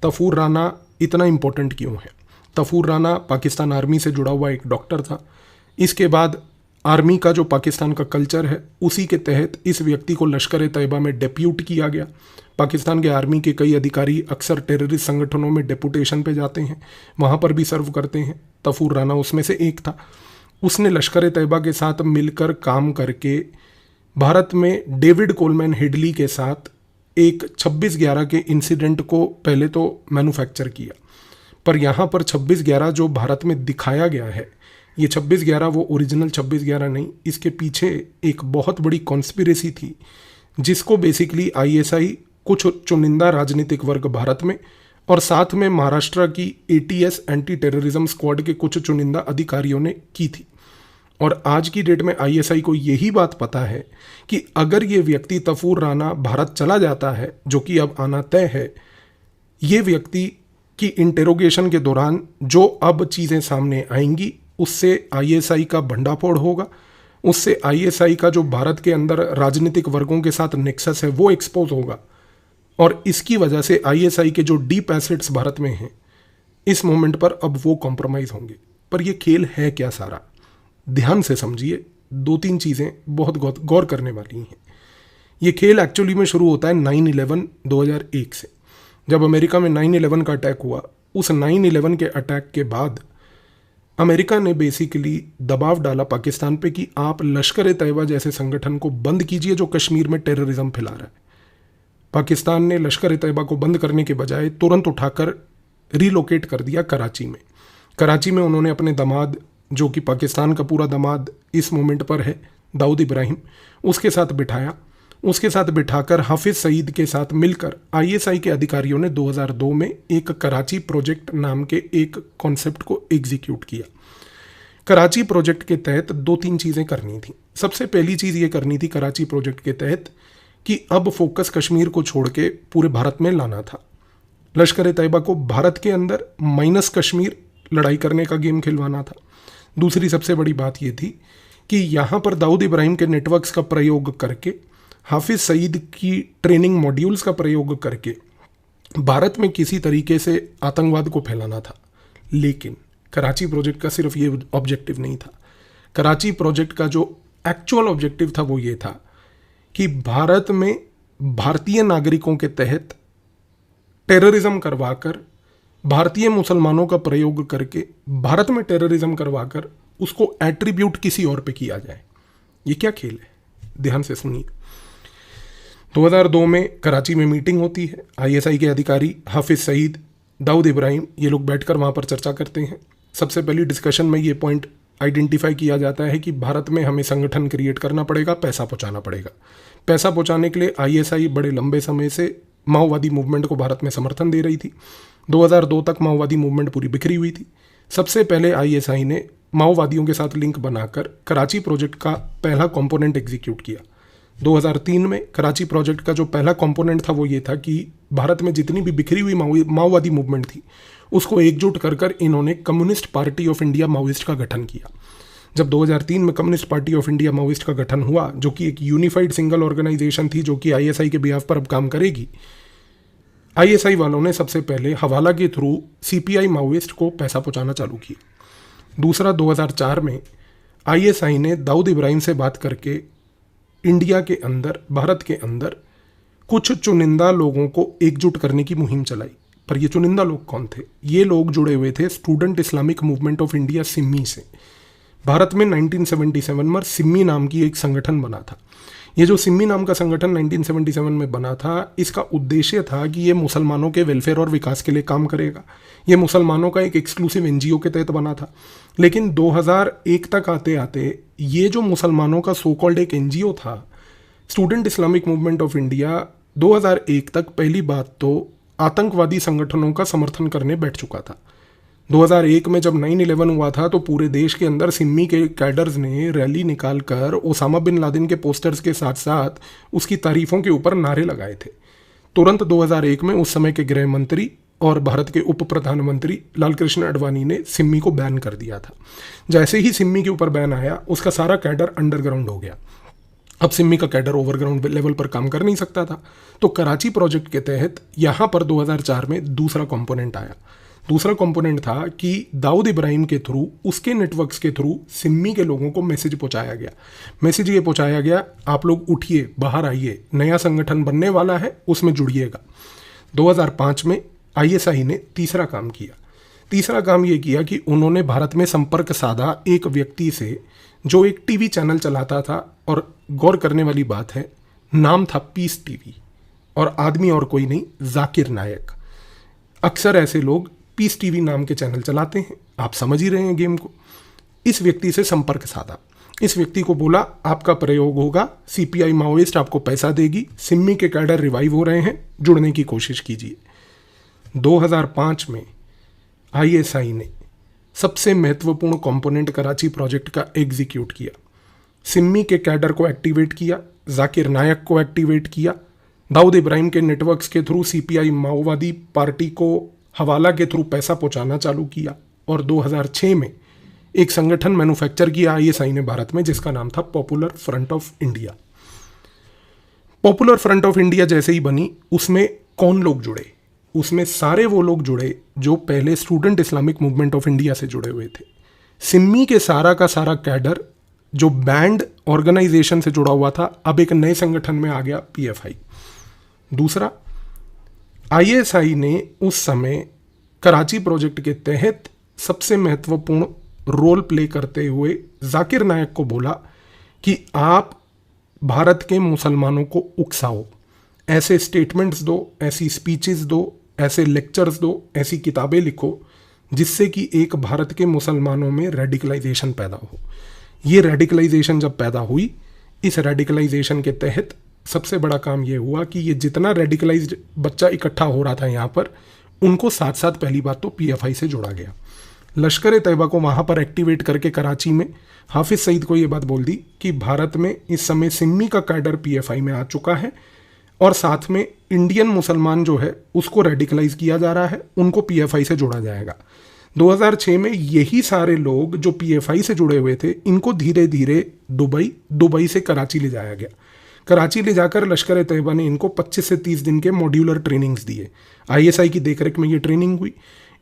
तफूर राना इतना इम्पोर्टेंट क्यों है। तफूर राना पाकिस्तान आर्मी से जुड़ा हुआ एक डॉक्टर था। इसके बाद आर्मी का जो पाकिस्तान का कल्चर है उसी के तहत इस व्यक्ति को लश्कर ए तैयबा में डेप्यूट किया गया। पाकिस्तान के आर्मी के कई अधिकारी अक्सर टेररिस्ट संगठनों में डेपुटेशन पे जाते हैं, वहाँ पर भी सर्व करते हैं। तफूर राना उसमें से एक था। उसने लश्कर ए तैयबा के साथ मिलकर काम करके भारत में डेविड कोलमैन हेडली के साथ एक 26/11 के इंसिडेंट को पहले तो मैन्युफैक्चर किया। पर यहाँ पर 26/11 जो भारत में दिखाया गया है, ये 26/11 वो ओरिजिनल 26/11 नहीं, इसके पीछे एक बहुत बड़ी कॉन्स्पिरेसी थी जिसको बेसिकली आईएसआई, कुछ चुनिंदा राजनीतिक वर्ग भारत में और साथ में महाराष्ट्र की ATS एंटी टेररिज्म स्क्वाड के कुछ चुनिंदा अधिकारियों ने की थी। और आज की डेट में आईएसआई को यही बात पता है कि अगर ये व्यक्ति तफूर राना भारत चला जाता है, जो कि अब आना तय है, ये व्यक्ति की इंटेरोगेशन के दौरान जो अब चीज़ें सामने आएंगी उससे आईएसआई का भंडाफोड़ होगा, उससे आईएसआई का जो भारत के अंदर राजनीतिक वर्गों के साथ नेक्सस है वो एक्सपोज होगा। और इसकी वजह से आईएसआई के जो डीप एसेट्स भारत में हैं इस मोमेंट पर अब वो कॉम्प्रोमाइज होंगे। पर ये खेल है क्या सारा, ध्यान से समझिए, 2-3 चीज़ें बहुत गौर करने वाली हैं। ये खेल एक्चुअली में शुरू होता है 9/11 2001 से। जब अमेरिका में 9/11 का अटैक हुआ, उस 9/11 के अटैक के बाद अमेरिका ने बेसिकली दबाव डाला पाकिस्तान पे कि आप लश्कर ए तैयबा जैसे संगठन को बंद कीजिए जो कश्मीर में टेररिज्म फैला रहा है। पाकिस्तान ने लश्कर ए तैयबा को बंद करने के बजाय तुरंत उठाकर रिलोकेट कर दिया कराची में। कराची में उन्होंने अपने दामाद, जो कि पाकिस्तान का पूरा दामाद इस मोमेंट पर है, दाऊद इब्राहिम, उसके साथ बिठाया। उसके साथ बिठाकर हाफिज सईद के साथ मिलकर आईएसआई के अधिकारियों ने 2002 में एक कराची प्रोजेक्ट नाम के एक कॉन्सेप्ट को एग्जीक्यूट किया। कराची प्रोजेक्ट के तहत 2-3 चीज़ें करनी थी। सबसे पहली चीज़ ये करनी थी कराची प्रोजेक्ट के तहत कि अब फोकस कश्मीर को छोड़ के पूरे भारत में लाना था। लश्कर ए तैयबा को भारत के अंदर माइनस कश्मीर लड़ाई करने का गेम खिलवाना था। दूसरी सबसे बड़ी बात ये थी कि यहाँ पर दाऊद इब्राहिम के नेटवर्क्स का प्रयोग करके, हाफिज सईद की ट्रेनिंग मॉड्यूल्स का प्रयोग करके भारत में किसी तरीके से आतंकवाद को फैलाना था। लेकिन कराची प्रोजेक्ट का सिर्फ ये ऑब्जेक्टिव नहीं था। कराची प्रोजेक्ट का जो एक्चुअल ऑब्जेक्टिव था वो ये था कि भारत में भारतीय नागरिकों के तहत टेररिज्म करवाकर, भारतीय मुसलमानों का प्रयोग करके भारत में टेररिज्म करवाकर उसको एट्रीब्यूट किसी और पे किया जाए। ये क्या खेल है, ध्यान से सुनिए। 2002 में कराची में मीटिंग होती है। आईएसआई के अधिकारी हाफिज सईद, दाऊद इब्राहिम, ये लोग बैठकर वहाँ पर चर्चा करते हैं। सबसे पहली डिस्कशन में ये पॉइंट आइडेंटिफाई किया जाता है कि भारत में हमें संगठन क्रिएट करना पड़ेगा, पैसा पहुँचाना पड़ेगा। पैसा पहुँचाने के लिए आईएसआई बड़े लंबे समय से माओवादी मूवमेंट को भारत में समर्थन दे रही थी। 2002 तक माओवादी मूवमेंट पूरी बिखरी हुई थी। सबसे पहले आईएसआई ने माओवादियों के साथ लिंक बनाकर कराची प्रोजेक्ट का पहला कंपोनेंट एग्जीक्यूट किया। 2003 में कराची प्रोजेक्ट का जो पहला कंपोनेंट था वो ये था कि भारत में जितनी भी बिखरी हुई माओवादी मूवमेंट थी उसको एकजुट कर कर इन्होंने communist Party of India Maoist का गठन किया। जब 2003 में communist Party of India Maoist का गठन हुआ, जो कि एक यूनिफाइड सिंगल ऑर्गेनाइजेशन थी जो कि आईएसआई के बिहाफ पर अब काम करेगी, आईएसआई वालों ने सबसे पहले हवाला के थ्रू सीपीआई माओइस्ट को पैसा पहुंचाना चालू किया। दूसरा, 2004 में आईएसआई ने दाऊद इब्राहिम से बात करके इंडिया के अंदर, भारत के अंदर कुछ चुनिंदा लोगों को एकजुट करने की मुहिम चलाई। पर ये चुनिंदा लोग कौन थे? ये लोग जुड़े हुए थे student Islamic movement of India Simmi से। भारत में 1977 में सिम्मी नाम की एक संगठन बना था। ये जो सिम्मी नाम का संगठन 1977 में बना था, इसका उद्देश्य था कि ये मुसलमानों के वेलफेयर और विकास के लिए काम करेगा। ये मुसलमानों का एक एक्सक्लूसिव एनजीओ के तहत बना था। लेकिन 2001 तक आते आते ये जो मुसलमानों का सो कॉल्ड एक एनजीओ था, student Islamic movement of India, 2001 तक पहली बात तो आतंकवादी संगठनों का समर्थन करने बैठ चुका था। 2001 में जब 9/11 हुआ था तो पूरे देश के अंदर सिम्मी के कैडर्स ने रैली निकालकर ओसामा बिन लादेन के पोस्टर्स के साथ साथ उसकी तारीफों के ऊपर नारे लगाए थे। तुरंत 2001 में उस समय के गृह मंत्री और भारत के उप प्रधानमंत्री लाल कृष्ण आडवाणी ने सिम्मी को बैन कर दिया था। जैसे ही सिम्मी के ऊपर बैन आया, उसका सारा कैडर अंडरग्राउंड हो गया। अब सिम्मी का कैडर ओवरग्राउंड लेवल पर काम कर नहीं सकता था, तो कराची प्रोजेक्ट के तहत यहाँ पर 2004 में दूसरा कंपोनेंट आया। दूसरा कंपोनेंट था कि दाऊद इब्राहिम के थ्रू, उसके नेटवर्क्स के थ्रू सिम्मी के लोगों को मैसेज पहुंचाया गया। मैसेज ये पहुंचाया गया, आप लोग उठिए, बाहर आइए, नया संगठन बनने वाला है, उसमें जुड़िएगा। 2005 में आईएसआई ने तीसरा काम किया। तीसरा काम ये किया कि उन्होंने भारत में संपर्क साधा एक व्यक्ति से जो एक टीवी चैनल चलाता था, और गौर करने वाली बात है, नाम था पीस टीवी, और आदमी और कोई नहीं, जाकिर नायक। अक्सर ऐसे लोग पीस टीवी नाम के चैनल चलाते हैं, आप समझ ही रहे हैं गेम को। इस व्यक्ति से संपर्क साधा, इस व्यक्ति को बोला आपका प्रयोग होगा, सीपीआई माओइस्ट आपको पैसा देगी, सिम्मी के कैडर रिवाइव हो रहे हैं, जुड़ने की कोशिश कीजिए। 2005 में आईएसआई ने सबसे महत्वपूर्ण कंपोनेंट कराची प्रोजेक्ट का एग्जीक्यूट किया। सिम्मी के कैडर को एक्टिवेट किया, जाकिर नायक को एक्टिवेट किया, दाऊद इब्राहिम के नेटवर्क्स के थ्रू सीपीआई माओवादी पार्टी को हवाला के थ्रू पैसा पहुंचाना चालू किया, और 2006 में एक संगठन मैन्युफैक्चर किया आईएसआई ने भारत में, जिसका नाम था popular Front of India. Popular Front of India जैसे ही बनी, उसमें कौन लोग जुड़े? उसमें सारे वो लोग जुड़े जो पहले student Islamic movement of India से जुड़े हुए थे। सिम्मी के सारा का सारा कैडर जो बैंड ऑर्गेनाइजेशन से जुड़ा हुआ था, अब एक नए संगठन में आ गया, पीएफआई। दूसरा, आईएसआई ने उस समय कराची प्रोजेक्ट के तहत सबसे महत्वपूर्ण रोल प्ले करते हुए जाकिर नायक को बोला कि आप भारत के मुसलमानों को उकसाओ, ऐसे स्टेटमेंट्स दो, ऐसी स्पीचेस दो, ऐसे लेक्चर्स दो, ऐसी किताबें लिखो जिससे कि एक भारत के मुसलमानों में रेडिकलाइजेशन पैदा हो। ये रेडिकलाइजेशन जब पैदा हुई, इस रेडिकलाइजेशन के तहत सबसे बड़ा काम ये हुआ कि ये जितना रेडिकलाइज्ड बच्चा इकट्ठा हो रहा था यहाँ पर, उनको साथ साथ पहली बात तो पीएफआई से जोड़ा गया। लश्कर तैयबा को वहाँ पर एक्टिवेट करके कराची में हाफिज सईद को ये बात बोल दी कि भारत में इस समय सिम्मी का कैडर पीएफआई में आ चुका है, और साथ में इंडियन मुसलमान जो है उसको रेडिकलाइज किया जा रहा है, उनको पीएफआई से जोड़ा जाएगा। 2006 में यही सारे लोग जो पीएफआई से जुड़े हुए थे, इनको धीरे धीरे दुबई से कराची ले जाया गया। कराची ले जाकर लश्कर तैयबा ने इनको 25 से 30 दिन के मॉड्यूलर ट्रेनिंग्स दिए। आईएसआई की देखरेख में ये ट्रेनिंग हुई।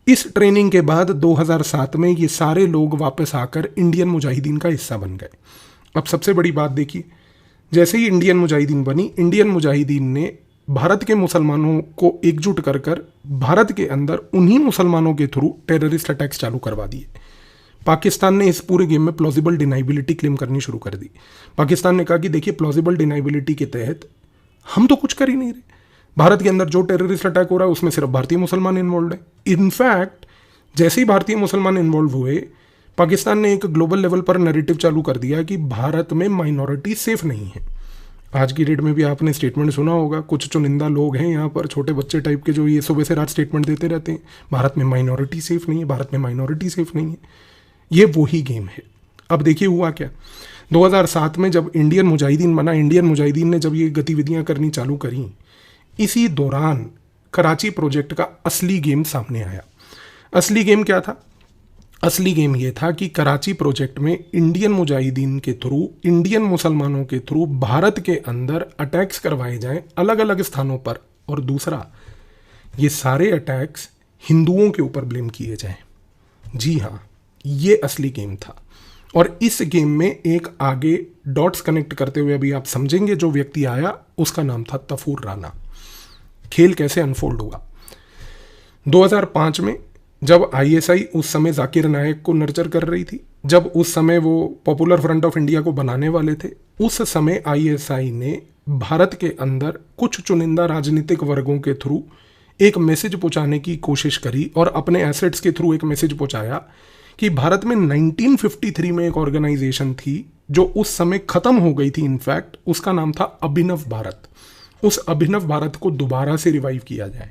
इस ट्रेनिंग के बाद 2007 में ये सारे लोग वापस आकर इंडियन मुजाहिदीन का हिस्सा बन गए। अब सबसे बड़ी बात देखिए, जैसे ही इंडियन मुजाहिदीन बनी, इंडियन मुजाहिदीन ने भारत के मुसलमानों को एकजुट कर कर भारत के अंदर उन्हीं मुसलमानों के थ्रू टेररिस्ट अटैक्स चालू करवा दिए। पाकिस्तान ने इस पूरे गेम में प्लॉजिबल डिनाइबिलिटी क्लेम करनी शुरू कर दी। पाकिस्तान ने कहा कि देखिए, प्लॉजिबल डिनाइबिलिटी के तहत हम तो कुछ कर ही नहीं रहे, भारत के अंदर जो टेररिस्ट अटैक हो रहा है उसमें सिर्फ भारतीय मुसलमान इन्वॉल्व है। इनफैक्ट जैसे ही भारतीय मुसलमान इन्वॉल्व हुए, पाकिस्तान ने एक ग्लोबल लेवल पर नैरेटिव चालू कर दिया कि भारत में माइनॉरिटी सेफ नहीं है। आज की डेट में भी आपने स्टेटमेंट सुना होगा, कुछ चुनिंदा लोग हैं यहाँ पर, छोटे बच्चे टाइप के, जो ये सुबह से रात स्टेटमेंट देते रहते हैं, भारत में माइनॉरिटी सेफ नहीं है, भारत में माइनॉरिटी सेफ नहीं है। ये वही गेम है। अब देखिए हुआ क्या, 2007 में जब इंडियन मुजाहिदीन बना, इंडियन मुजाहिदीन ने जब ये गतिविधियां करनी चालू करी, इसी दौरान कराची प्रोजेक्ट का असली गेम सामने आया। असली गेम क्या था? असली गेम ये था कि कराची प्रोजेक्ट में इंडियन मुजाहिदीन के थ्रू, इंडियन मुसलमानों के थ्रू भारत के अंदर अटैक्स करवाए जाएं अलग अलग स्थानों पर, और दूसरा, ये सारे अटैक्स हिंदुओं के ऊपर ब्लेम किए जाएं। जी हाँ, ये असली गेम था। और इस गेम में एक आगे डॉट्स कनेक्ट करते हुए अभी आप समझेंगे, जो व्यक्ति आया उसका नाम था तफूर राना। खेल कैसे अनफोल्ड हुआ? 2005 में जब आईएसआई उस समय जाकिर नायक को नर्चर कर रही थी, जब उस समय वो पॉपुलर फ्रंट ऑफ इंडिया को बनाने वाले थे, उस समय आईएसआई ने भारत के अंदर कुछ चुनिंदा राजनीतिक वर्गों के थ्रू एक मैसेज पहुंचाने की कोशिश करी, और अपने एसेट्स के थ्रू एक मैसेज पहुंचाया कि भारत में 1953 में एक ऑर्गेनाइजेशन थी जो उस समय खत्म हो गई थी, इनफैक्ट उसका नाम था अभिनव भारत। उस अभिनव भारत को दोबारा से रिवाइव किया जाए।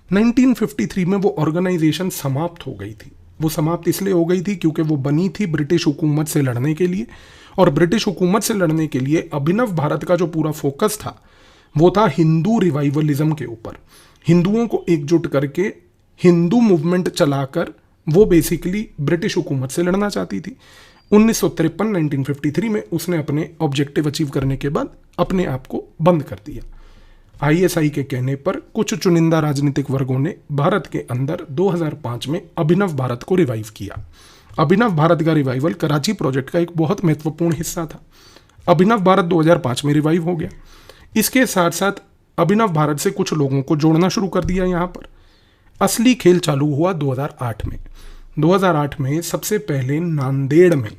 1953 में वो ऑर्गेनाइजेशन समाप्त हो गई थी। वो समाप्त इसलिए हो गई थी क्योंकि वो बनी थी ब्रिटिश हुकूमत से लड़ने के लिए, और ब्रिटिश हुकूमत से लड़ने के लिए अभिनव भारत का जो पूरा फोकस था वो था हिंदू रिवाइवलिज्म के ऊपर। हिंदुओं को एकजुट करके हिंदू मूवमेंट चलाकर वो बेसिकली ब्रिटिश हुकूमत से लड़ना चाहती थी। 1953 1953 में उसने अपने ऑब्जेक्टिव अचीव करने के बाद अपने आप को बंद कर दिया। आईएसआई के कहने पर कुछ चुनिंदा राजनीतिक वर्गों ने भारत के अंदर 2005 में अभिनव भारत को रिवाइव किया। अभिनव भारत का रिवाइवल कराची प्रोजेक्ट का एक बहुत महत्वपूर्ण हिस्सा था। अभिनव भारत 2005 में रिवाइव हो गया। इसके साथ साथ अभिनव भारत से कुछ लोगों को जोड़ना शुरू कर दिया। यहाँ पर असली खेल चालू हुआ 2008 में। 2008 में सबसे पहले नांदेड़ में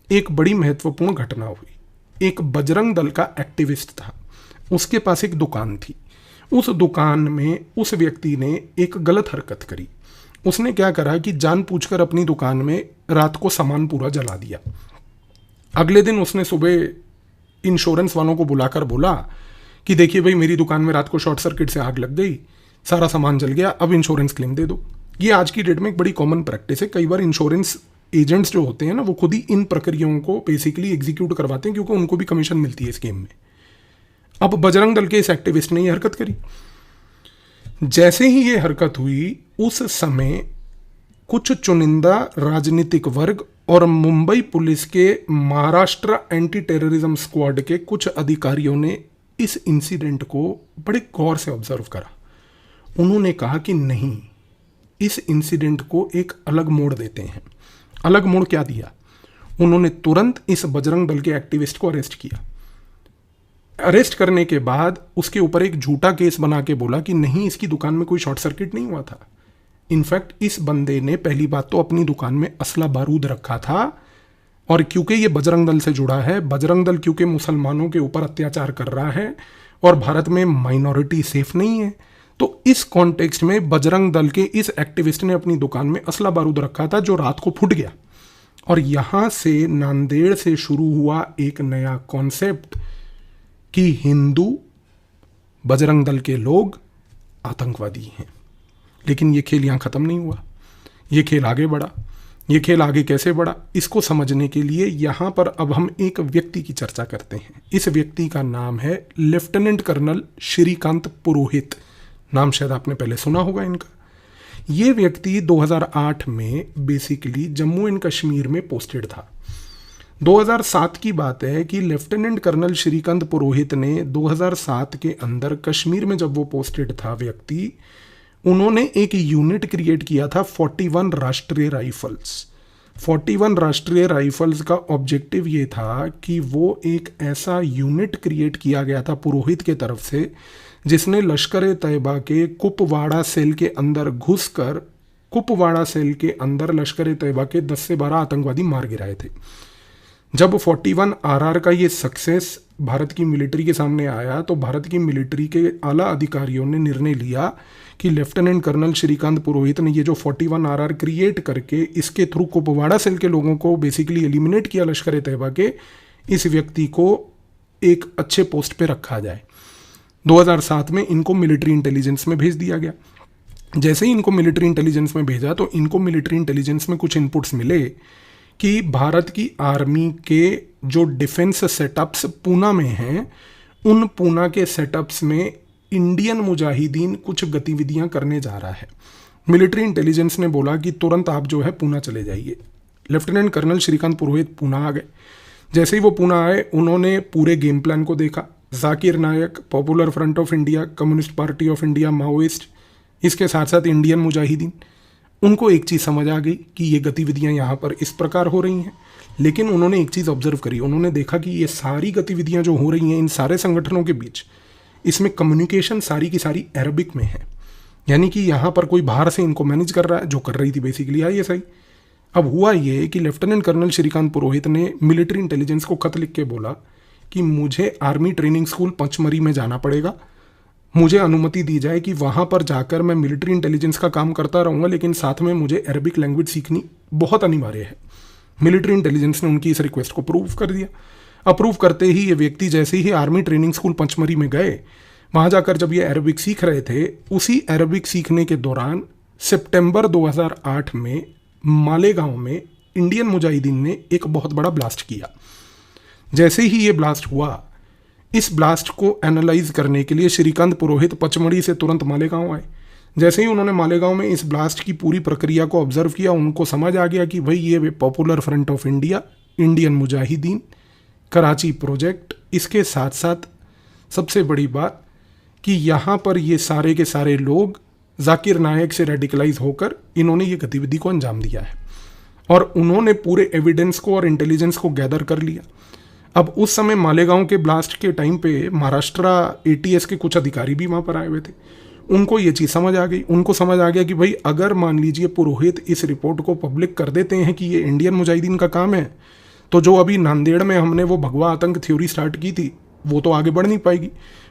एक बड़ी महत्वपूर्ण घटना हुई। एक बजरंग दल का एक्टिविस्ट था, उसके पास एक दुकान थी। उस दुकान में उस व्यक्ति ने एक गलत हरकत करी। उसने क्या करा कि जानबूझकर अपनी दुकान में रात को सामान पूरा जला दिया। अगले दिन उसने सुबह इंश्योरेंस वालों को बुलाकर बोला कि देखिए भाई, मेरी दुकान में रात को शॉर्ट सर्किट से आग लग गई, सारा सामान जल गया, अब इंश्योरेंस क्लेम दे दो। ये आज की डेट में एक बड़ी कॉमन प्रैक्टिस है। कई बार इंश्योरेंस एजेंट्स जो होते हैं ना, वो खुद ही इन प्रक्रियाओं को बेसिकली एग्जीक्यूट करवाते हैं, क्योंकि उनको भी कमीशन मिलती है इस गेम में। अब बजरंग दल के इस एक्टिविस्ट ने ये हरकत करी। जैसे ही ये हरकत हुई, उस समय कुछ चुनिंदा राजनीतिक वर्ग और मुंबई पुलिस के महाराष्ट्र एंटी टेररिज्म स्क्वाड के कुछ अधिकारियों ने इस इंसिडेंट को बड़े गौर से ऑब्जर्व करा। उन्होंने कहा कि नहीं, इस इंसिडेंट को एक अलग मोड़ देते हैं। अलग मोड़ क्या दिया? उन्होंने तुरंत इस बजरंग दल के एक्टिविस्ट को अरेस्ट किया। अरेस्ट करने के बाद उसके ऊपर एक झूठा केस बना के बोला कि नहीं, इसकी दुकान में कोई शॉर्ट सर्किट नहीं हुआ था। इनफैक्ट इस बंदे ने पहली बात तो अपनी दुकान में असला बारूद रखा था, और क्योंकि ये बजरंग दल से जुड़ा है, बजरंग दल क्योंकि मुसलमानों के ऊपर अत्याचार कर रहा है और भारत में माइनॉरिटी सेफ नहीं है, तो इस कॉन्टेक्स्ट में बजरंग दल के इस एक्टिविस्ट ने अपनी दुकान में असला बारूद रखा था, जो रात को फूट गया। और यहां से नांदेड़ से शुरू हुआ एक नया कॉन्सेप्ट कि हिंदू बजरंग दल के लोग आतंकवादी हैं। लेकिन ये खेल यहाँ ख़त्म नहीं हुआ, ये खेल आगे बढ़ा। ये खेल आगे कैसे बढ़ा, इसको समझने के लिए यहाँ पर अब हम एक व्यक्ति की चर्चा करते हैं। इस व्यक्ति का नाम है लेफ्टिनेंट कर्नल श्रीकांत पुरोहित। नाम शायद आपने पहले सुना होगा इनका। ये व्यक्ति 2008 में बेसिकली जम्मू एंड कश्मीर में पोस्टेड था। 2007 की बात है कि लेफ्टिनेंट कर्नल श्रीकांत पुरोहित ने 2007 के अंदर कश्मीर में जब वो पोस्टेड था व्यक्ति, उन्होंने एक यूनिट क्रिएट किया था 41 राष्ट्रीय राइफल्स। 41 राष्ट्रीय राइफल्स का ऑब्जेक्टिव ये था कि वो एक ऐसा यूनिट क्रिएट किया गया था पुरोहित के तरफ से, जिसने लश्कर तैयबा के कुपवाड़ा सेल के अंदर घुसकर कुपवाड़ा सेल के अंदर लश्कर तैयबा के 10 से 12 आतंकवादी मार गिराए थे। जब 41 आरआर का ये सक्सेस भारत की मिलिट्री के सामने आया, तो भारत की मिलिट्री के आला अधिकारियों ने निर्णय लिया कि लेफ्टिनेंट कर्नल श्रीकांत पुरोहित ने ये जो 41 आरआर क्रिएट करके इसके थ्रू कुपवाड़ा सेल के लोगों को बेसिकली एलिमिनेट किया लश्कर तैयबा के, इस व्यक्ति को एक अच्छे पोस्ट पे रखा जाए। 2007 में इनको मिलिट्री इंटेलिजेंस में भेज दिया गया। जैसे ही इनको मिलिट्री इंटेलिजेंस में भेजा, तो इनको मिलिट्री इंटेलिजेंस में कुछ इनपुट्स मिले कि भारत की आर्मी के जो डिफेंस सेटअप्स पूना में हैं, उन पूना के सेटअप्स में इंडियन मुजाहिदीन कुछ गतिविधियां करने जा रहा है। मिलिट्री इंटेलिजेंस ने बोला कि तुरंत आप जो है पूना चले जाइए। लेफ्टिनेंट कर्नल श्रीकांत पुरोहित पूना आ गए। जैसे ही वो पूना आए, उन्होंने पूरे गेम प्लान को देखा। Zakir Naik, Popular Front of India, Communist Party of India, Maoist, इसके साथ साथ इंडियन मुजाहिदीन, उनको एक चीज़ समझ आ गई कि ये गतिविधियां यहाँ पर इस प्रकार हो रही हैं। लेकिन उन्होंने एक चीज़ ऑब्जर्व करी। उन्होंने देखा कि ये सारी गतिविधियां जो हो रही हैं इन सारे संगठनों के बीच, इसमें कम्युनिकेशन सारी की सारी अरबिक में है। यानी कि यहाँ पर कोई बाहर से इनको मैनेज कर रहा है, जो कर रही थी बेसिकली आईएसआई। अब हुआ ये कि लेफ्टिनेंट कर्नल श्रीकांत पुरोहित ने मिलिट्री इंटेलिजेंस को खत लिख के बोला कि मुझे आर्मी ट्रेनिंग स्कूल पंचमरी में जाना पड़ेगा, मुझे अनुमति दी जाए कि वहाँ पर जाकर मैं मिलिट्री इंटेलिजेंस का काम करता रहूँगा, लेकिन साथ में मुझे अरबिक लैंग्वेज सीखनी बहुत अनिवार्य है। मिलिट्री इंटेलिजेंस ने उनकी इस रिक्वेस्ट को अप्रूव कर दिया। अप्रूव करते ही ये व्यक्ति जैसे ही आर्मी ट्रेनिंग स्कूल पंचमरी में गए, वहाँ जाकर जब ये अरबिक सीख रहे थे, उसी अरबिक सीखने के दौरान सितंबर 2008 में मालेगांव में इंडियन मुजाहिदीन ने एक बहुत बड़ा ब्लास्ट किया। जैसे ही ये ब्लास्ट हुआ, इस ब्लास्ट को एनालाइज करने के लिए श्रीकांत पुरोहित पचमढ़ी से तुरंत मालेगांव आए। जैसे ही उन्होंने मालेगांव में इस ब्लास्ट की पूरी प्रक्रिया को ऑब्जर्व किया, उनको समझ आ गया कि भाई ये popular Front of India, Indian Mujahideen, Karachi project, इसके साथ साथ सबसे बड़ी बात कि यहाँ पर ये सारे के सारे लोग जाकिर नायक से रेडिकलाइज होकर इन्होंने ये गतिविधि को अंजाम दिया है और उन्होंने पूरे एविडेंस को और इंटेलिजेंस को गैदर कर लिया। अब उस समय मालेगांव के ब्लास्ट के टाइम पे महाराष्ट्र एटीएस के कुछ अधिकारी भी वहाँ पर आए हुए थे। उनको ये चीज़ समझ आ गई, उनको समझ आ गया कि भाई अगर मान लीजिए पुरोहित इस रिपोर्ट को पब्लिक कर देते हैं कि ये इंडियन मुजाहिदीन का काम है, तो जो अभी नांदेड़ में हमने वो भगवा आतंक थ्योरी स्टार्ट की थी वो तो आगे बढ़ नहीं पाएगी।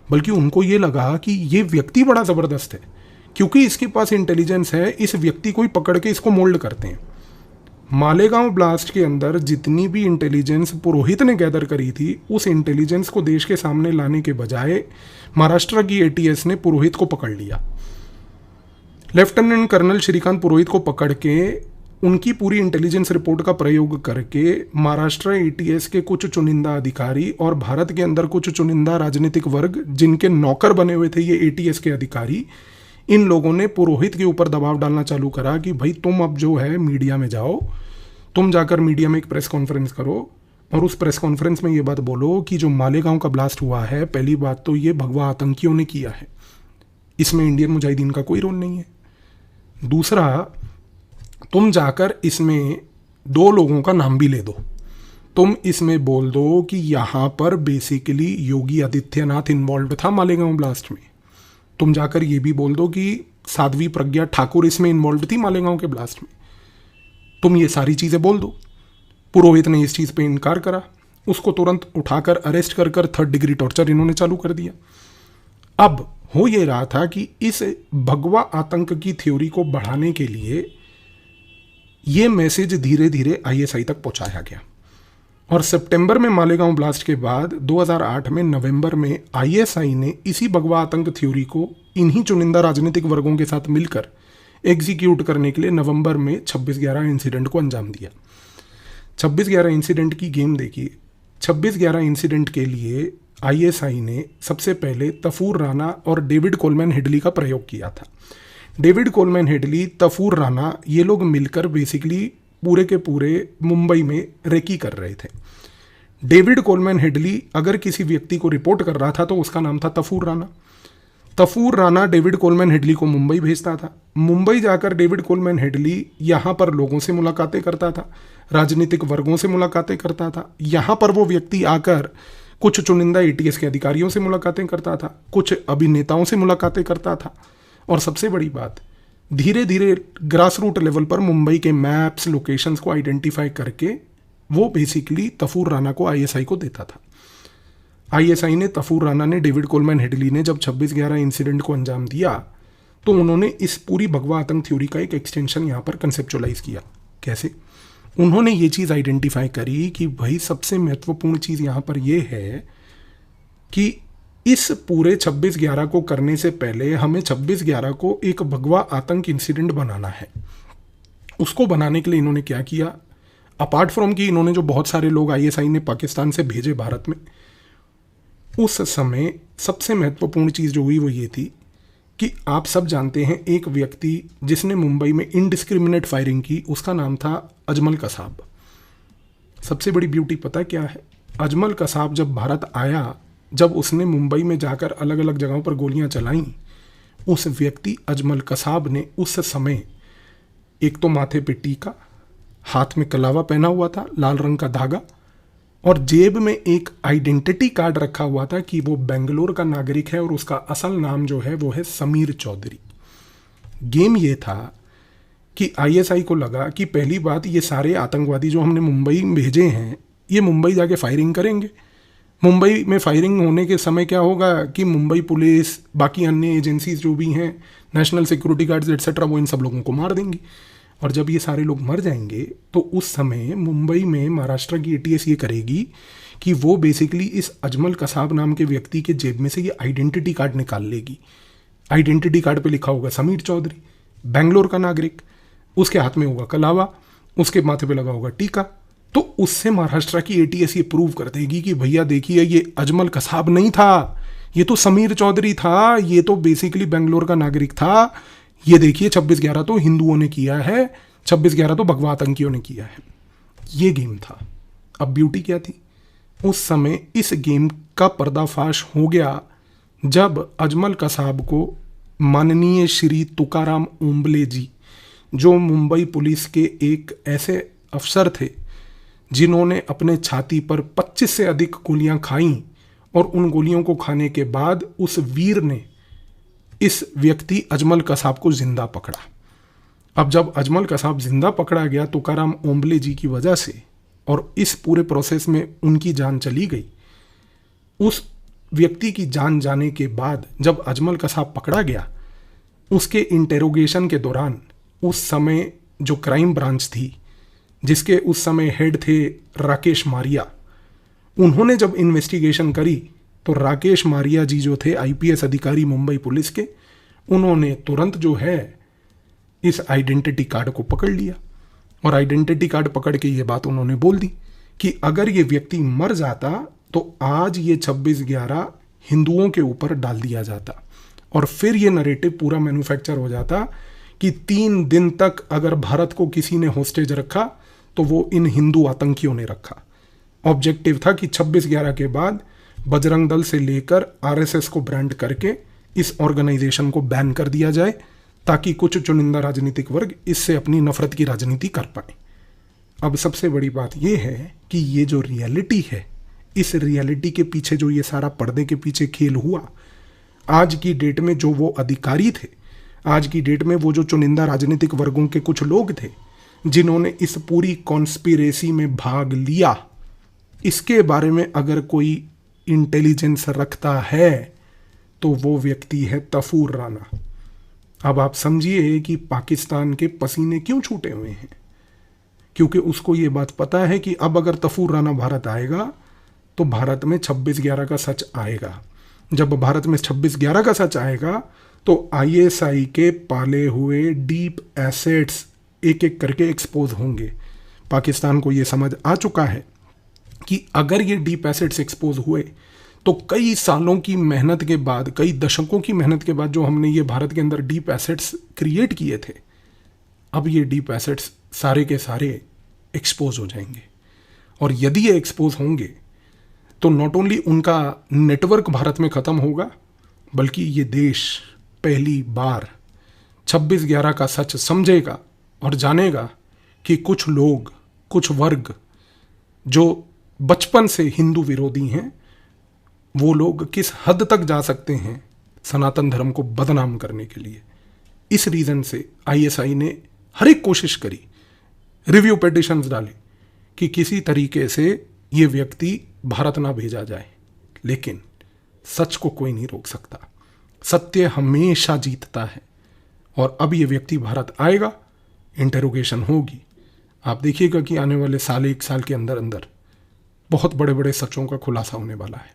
बल्कि उनको ये लगा कि ये व्यक्ति बड़ा ज़बरदस्त है, क्योंकि इसके पास इंटेलिजेंस है, इस व्यक्ति को ही पकड़ के इसको मोल्ड करते हैं। मालेगांव ब्लास्ट के अंदर जितनी भी इंटेलिजेंस पुरोहित ने गैदर करी थी, उस इंटेलिजेंस को देश के सामने लाने के बजाय महाराष्ट्र की एटीएस ने पुरोहित को पकड़ लिया। लेफ्टिनेंट कर्नल श्रीकांत पुरोहित को पकड़ के उनकी पूरी इंटेलिजेंस रिपोर्ट का प्रयोग करके महाराष्ट्र एटीएस के कुछ चुनिंदा अधिकारी और भारत के अंदर कुछ चुनिंदा राजनीतिक वर्ग जिनके नौकर बने हुए थे ये एटीएस के अधिकारी, इन लोगों ने पुरोहित के ऊपर दबाव डालना चालू करा कि भाई तुम अब जो है मीडिया में जाओ, तुम जाकर मीडिया में एक प्रेस कॉन्फ्रेंस करो और उस प्रेस कॉन्फ्रेंस में ये बात बोलो कि जो मालेगांव का ब्लास्ट हुआ है, पहली बात तो ये भगवा आतंकियों ने किया है, इसमें इंडियन मुजाहिदीन का कोई रोल नहीं है। दूसरा, तुम जाकर इसमें 2 लोगों का नाम भी ले दो, तुम इसमें बोल दो कि यहाँ पर बेसिकली योगी आदित्यनाथ इन्वॉल्व था मालेगांव ब्लास्ट में। तुम जाकर ये भी बोल दो कि साध्वी प्रज्ञा ठाकुर इसमें इन्वॉल्व थी मालेगांव के ब्लास्ट में। तुम ये सारी चीज़ें बोल दो। पुरोहित ने इस चीज़ पे इनकार करा, उसको तुरंत उठाकर अरेस्ट कर 3rd डिग्री टॉर्चर इन्होंने चालू कर दिया। अब हो ये रहा था कि इस भगवा आतंक की थ्योरी को बढ़ाने के लिए ये मैसेज धीरे धीरे आईएसआई तक पहुंचाया गया और सितंबर में मालेगांव ब्लास्ट के बाद 2008 में नवंबर में आईएसआई ने इसी भगवा आतंक थ्योरी को इन्हीं चुनिंदा राजनीतिक वर्गों के साथ मिलकर एग्जीक्यूट करने के लिए नवंबर में 26/11 इंसिडेंट को अंजाम दिया। 26/11 इंसिडेंट की गेम देखिए। 26/11 इंसिडेंट के लिए आईएसआई ने सबसे पहले तफूर राणा और डेविड कोलमैन हेडली का प्रयोग किया था। डेविड कोलमैन हेडली, तफूर राणा, ये लोग मिलकर बेसिकली पूरे के पूरे मुंबई में रेकी कर रहे थे। डेविड कोलमैन हेडली अगर किसी व्यक्ति को रिपोर्ट कर रहा था तो उसका नाम था Tahawwur Rana. Tahawwur Rana David Coleman Headley को मुंबई भेजता था। मुंबई जाकर डेविड कोलमैन हेडली यहाँ पर लोगों से मुलाकातें करता था, राजनीतिक वर्गों से मुलाकातें करता था। यहाँ पर वो व्यक्ति आकर कुछ चुनिंदा एटीएस के अधिकारियों से मुलाकातें करता था, कुछ अभिनेताओं से मुलाकातें करता था और सबसे बड़ी बात, धीरे धीरे ग्रास रूट लेवल पर मुंबई के मैप्स, लोकेशंस को आइडेंटिफाई करके वो बेसिकली तफूर राणा को आईएसआई को देता था। आईएसआई ने, तफूर राणा ने, डेविड कोलमैन हेडली ने जब 26/11 इंसिडेंट को अंजाम दिया तो उन्होंने इस पूरी भगवा आतंक थ्योरी का एक एक्सटेंशन यहाँ पर कंसेप्चुअलाइज किया। कैसे? उन्होंने ये चीज़ आइडेंटिफाई करी कि भाई सबसे महत्वपूर्ण चीज़ यहाँ पर यह है कि इस पूरे 26/11 को करने से पहले हमें 26/11 को एक भगवा आतंक इंसिडेंट बनाना है। उसको बनाने के लिए इन्होंने क्या किया, अपार्ट फ्रॉम कि इन्होंने जो बहुत सारे लोग आईएसआई ने पाकिस्तान से भेजे भारत में, उस समय सबसे महत्वपूर्ण चीज़ जो हुई वो ये थी कि आप सब जानते हैं एक व्यक्ति जिसने मुंबई में इनडिस्क्रिमिनेट फायरिंग की, उसका नाम था अजमल कसाब। सबसे बड़ी ब्यूटी पता क्या है, अजमल कसाब जब भारत आया, जब उसने मुंबई में जाकर अलग अलग जगहों पर गोलियां चलाईं, उस व्यक्ति अजमल कसाब ने उस समय एक तो माथे पे टीका, हाथ में कलावा पहना हुआ था, लाल रंग का धागा, और जेब में एक आइडेंटिटी कार्ड रखा हुआ था कि वो बेंगलोर का नागरिक है और उसका असल नाम जो है वो है समीर चौधरी। गेम ये था कि आईएसआई को लगा कि पहली बात, ये सारे आतंकवादी जो हमने मुंबई में भेजे हैं ये मुंबई जाके फायरिंग करेंगे। मुंबई में फायरिंग होने के समय क्या होगा कि मुंबई पुलिस, बाकी अन्य एजेंसीज जो भी हैं, नेशनल सिक्योरिटी गार्ड्स एटसेट्रा, वो इन सब लोगों को मार देंगी। और जब ये सारे लोग मर जाएंगे तो उस समय मुंबई में महाराष्ट्र की एटीएस ये करेगी कि वो बेसिकली इस अजमल कसाब नाम के व्यक्ति के जेब में से ये आइडेंटिटी कार्ड निकाल लेगी। आइडेंटिटी कार्ड पे लिखा होगा समीर चौधरी, बेंगलोर का नागरिक, उसके हाथ में होगा कलावा, उसके माथे पे लगा होगा टीका। तो उससे महाराष्ट्र की एटीएस ये प्रूव कर देगी कि भैया देखिए ये अजमल कसाब नहीं था, ये तो समीर चौधरी था, ये तो बेसिकली बेंगलोर का नागरिक था, ये देखिए 26/11 तो हिंदुओं ने किया है, 26/11 तो भगवा आतंकियों ने किया है। ये गेम था। अब ब्यूटी क्या थी, उस समय इस गेम का पर्दाफाश हो गया जब अजमल कसाब को माननीय श्री तुकाराम ओम्बले जी, जो मुंबई पुलिस के एक ऐसे अफसर थे जिन्होंने अपने छाती पर 25 से अधिक गोलियां खाईं, और उन गोलियों को खाने के बाद उस वीर ने इस व्यक्ति अजमल कसाब को जिंदा पकड़ा। अब जब अजमल कसाब जिंदा पकड़ा गया तुकाराम ओम्बले जी की वजह से, और इस पूरे प्रोसेस में उनकी जान चली गई, उस व्यक्ति की जान जाने के बाद जब अजमल कसाब पकड़ा गया, उसके इंटेरोगेशन के दौरान उस समय जो क्राइम ब्रांच थी, जिसके उस समय हेड थे राकेश मारिया, उन्होंने जब इन्वेस्टिगेशन करी तो राकेश मारिया जी जो थे आईपीएस अधिकारी मुंबई पुलिस के, उन्होंने तुरंत जो है इस आइडेंटिटी कार्ड को पकड़ लिया, और आइडेंटिटी कार्ड पकड़ के ये बात उन्होंने बोल दी कि अगर ये व्यक्ति मर जाता तो आज ये 26/11 हिंदुओं के ऊपर डाल दिया जाता, और फिर ये नरेटिव पूरा मैन्युफैक्चर हो जाता कि 3 दिन तक अगर भारत को किसी ने होस्टेज रखा तो वो इन हिंदू आतंकियों ने रखा। ऑब्जेक्टिव था कि 26/11 के बाद बजरंग दल से लेकर आरएसएस को ब्रांड करके इस ऑर्गेनाइजेशन को बैन कर दिया जाए, ताकि कुछ चुनिंदा राजनीतिक वर्ग इससे अपनी नफरत की राजनीति कर पाए। अब सबसे बड़ी बात यह है कि ये जो रियलिटी है, इस रियलिटी के पीछे जो ये सारा पर्दे के पीछे खेल हुआ, आज की डेट में जो वो अधिकारी थे, आज की डेट में वो जो चुनिंदा राजनीतिक वर्गों के कुछ लोग थे जिन्होंने इस पूरी कॉन्स्पिरेसी में भाग लिया, इसके बारे में अगर कोई इंटेलिजेंस रखता है तो वो व्यक्ति है तफूर राना। अब आप समझिए कि पाकिस्तान के पसीने क्यों छूटे हुए हैं, क्योंकि उसको ये बात पता है कि अब अगर तफूर राना भारत आएगा तो भारत में 26/11 का सच आएगा। जब भारत में 26/11 का सच आएगा तो आईएसआई के पाले हुए डीप एसेट्स एक एक करके एक्सपोज होंगे। पाकिस्तान को ये समझ आ चुका है कि अगर ये डीप एसेट्स एक्सपोज हुए तो कई सालों की मेहनत के बाद, कई दशकों की मेहनत के बाद जो हमने ये भारत के अंदर डीप एसेट्स क्रिएट किए थे, अब ये डीप एसेट्स सारे के सारे एक्सपोज हो जाएंगे। और यदि ये एक्सपोज होंगे तो नॉट ओनली उनका नेटवर्क भारत में ख़त्म होगा, बल्कि ये देश पहली बार 26/11 का सच समझेगा और जानेगा कि कुछ लोग, कुछ वर्ग जो बचपन से हिंदू विरोधी हैं, वो लोग किस हद तक जा सकते हैं सनातन धर्म को बदनाम करने के लिए। इस रीज़न से आईएसआई ने हर एक कोशिश करी, रिव्यू पिटिशंस डाले कि किसी तरीके से ये व्यक्ति भारत ना भेजा जाए, लेकिन सच को कोई नहीं रोक सकता। सत्य हमेशा जीतता है, और अब ये व्यक्ति भारत आएगा, इंटेरोगेशन होगी। आप देखिएगा कि आने वाले साल, 1 साल के अंदर अंदर बहुत बड़े बड़े सचों का खुलासा होने वाला है।